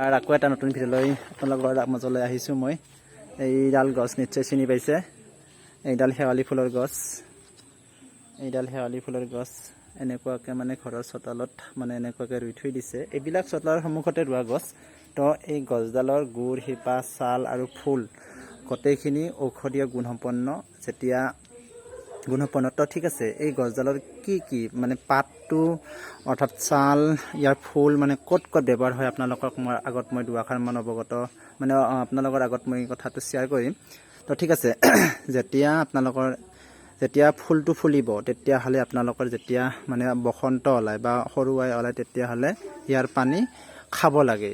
R আকৌ এটা নতুন ভিডিঅ'লৈ আপোনালোকৰ মাজলৈ আহিছোঁ মই। এইডাল গছ নিশ্চয় চিনি পাইছে, এইডাল শেৱালি ফুলৰ গছ। এইডাল শেৱালি ফুলৰ গছ এনেকুৱাকৈ মানে ঘৰৰ চোতালত মানে এনেকুৱাকৈ ৰুই থৈ দিছে। এইবিলাক চোতালৰ সন্মুখতে ৰোৱা গছ। তো এই গছডালৰ গুৰ, শিপা, ছাল আৰু ফুল গোটেইখিনি ঔষধীয় গুণসম্পন্ন। যেতিয়া গুণসম্পন্ন তো ঠিক আছে, এই গছডালৰ কি মানে পাতটো অৰ্থাৎ ছাল, ইয়াৰ ফুল মানে ক'ত ব্যৱহাৰ হয় আপোনালোকক মই আগত মই দুআষাৰমান অৱগত মানে আপোনালোকৰ আগত মই কথাটো শ্বেয়াৰ কৰিম। তো ঠিক আছে, যেতিয়া ফুলটো ফুলিব তেতিয়াহ'লে আপোনালোকৰ যেতিয়া মানে বসন্ত ওলায় বা সৰু আই ওলায় তেতিয়াহ'লে ইয়াৰ পানী খাব লাগে,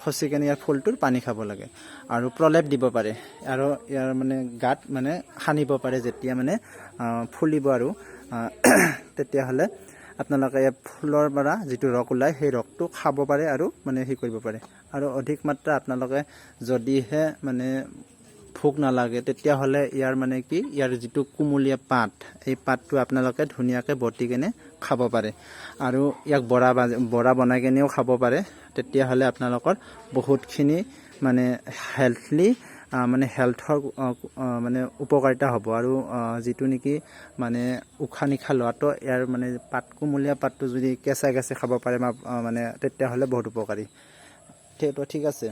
খচি কেনে ইয়াৰ ফুলটোৰ পানী খাব লাগে আৰু প্ৰলেপ দিব পাৰে আৰু ইয়াৰ মানে গাত মানে সানিব পাৰে। যেতিয়া মানে ফুলিব আৰু তেতিয়াহ'লে আপোনালোকে এই ফুলৰ পৰা যিটো ৰস ওলায় সেই ৰসটো খাব পাৰে আৰু মানে হেৰি কৰিব পাৰে। আৰু অধিক মাত্ৰা আপোনালোকে যদিহে মানে ভোক নালাগে তেতিয়াহ'লে ইয়াৰ মানে কি, ইয়াৰ যিটো কুমলীয়া পাত, এই পাতটো আপোনালোকে ধুনীয়াকৈ বটি কেনে খাব পাৰে আৰু ইয়াক বৰা বনাই কেনেও খাব পাৰে। তেতিয়াহ'লে আপোনালোকৰ বহুতখিনি মানে হেল্থৰ মানে উপকাৰিতা হ'ব আৰু যিটো নেকি মানে উশাহ নিশাহ লোৱাটো ইয়াৰ মানে কুমলীয়া পাতটো যদি কেঁচাই খাব পাৰে মানে তেতিয়াহ'লে বহুত উপকাৰী। সেইটো ঠিক আছে।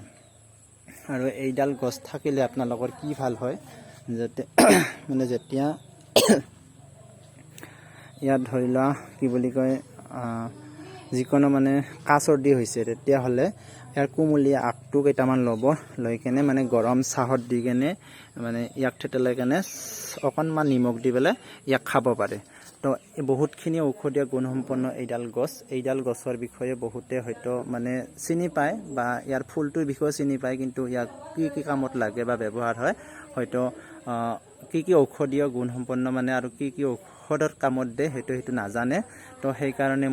আৰু এইডাল গছ থাকিলে আপোনালোকৰ কি ভাল হয়, মানে যেতিয়া ইয়াত ধৰি লোৱা কি বুলি কয় যিকোনো মানে কাহ চৰ্দি হৈছে তেতিয়াহ'লে ইয়াৰ কুমলীয়া আগটো কেইটামান ল'ব, লৈ কেনে মানে গৰম চাহত দি কেনে মানে ইয়াক থেতেলাই কেনে অকণমান নিমখ দি পেলাই ইয়াক খাব পাৰে। তো বহুতখিনি ঔষধীয় গুণসম্পন্ন এইডাল গছৰ বিষয়ে বহুতে হয়তো মানে চিনি পায় বা ইয়াৰ ফুলটোৰ বিষয়ে চিনি পায়, কিন্তু ইয়াক কি কামত লাগে বা ব্যৱহাৰ হয় হয়তো কি ঔষধীয় গুণসম্পন্ন মানে আৰু কি ঔষধৰ কামত দিয়ে সেইটো নাজানে। তো সেইকাৰণে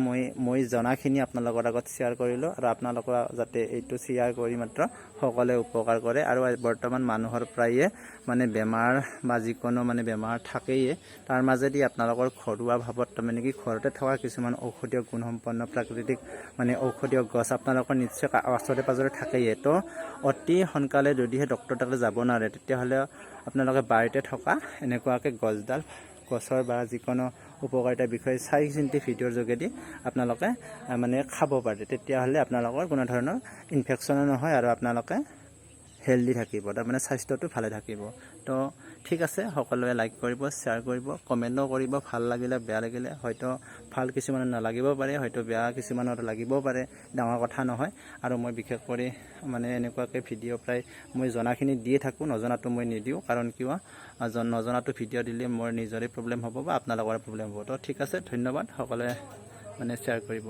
মই জনাখিনি আপোনালোকৰ আগত শ্বেয়াৰ কৰিলোঁ আৰু আপোনালোকৰ যাতে এইটো শ্বেয়াৰ কৰি মাত্ৰ সকলোৱে উপকাৰ কৰে। আৰু বৰ্তমান মানুহৰ প্ৰায়ে মানে বেমাৰ বা যিকোনো মানে বেমাৰ থাকেই, তাৰ মাজেদি আপোনালোকৰ ঘৰুৱা ভাৱত তাৰমানে কি ঘৰতে থকা কিছুমান ঔষধীয় গুণসম্পন্ন প্ৰাকৃতিক মানে ঔষধীয় গছ আপোনালোকৰ নিশ্চয় ওচৰে পাজৰে থাকেই। তো অতি সোনকালে যদিহে ডক্টৰ তালৈ যাব নোৱাৰে তেতিয়াহ'লে আপোনালোকে বাৰীতে থকা এনেকুৱাকৈ গছৰ বা যিকোনো উপকাৰিতাৰ বিষয়ে চাই চিন্তি ভিডিঅ'ৰ যোগেদি আপোনালোকে মানে খাব পাৰে। তেতিয়াহ'লে আপোনালোকৰ কোনো ধৰণৰ ইনফেকশ্যনো নহয় আৰু আপোনালোকে হেল্ডি থাকিব, তাৰমানে স্বাস্থ্যটো ভালে থাকিব। তো ঠিক আছে, সকলোৱে লাইক কৰিব, শ্বেয়াৰ কৰিব, কমেণ্টো কৰিব। ভাল লাগিলে বেয়া লাগিলে হয়তো ভাল কিছুমানৰ নালাগিব পাৰে, হয়তো বেয়া কিছুমানৰ লাগিবও পাৰে, ডাঙৰ কথা নহয়। আৰু মই বিশেষ কৰি মানে এনেকুৱাকৈ ভিডিঅ' প্ৰায় মই জনাখিনি দিয়ে থাকোঁ, নজনাটো মই নিদিওঁ। কাৰণ কিয় নজনাটো ভিডিঅ' দিলে মোৰ নিজৰে প্ৰব্লেম হ'ব বা আপোনালোকৰে প্ৰব্লেম হ'ব। তো ঠিক আছে, ধন্যবাদ, সকলোৱে মানে শ্বেয়াৰ কৰিব।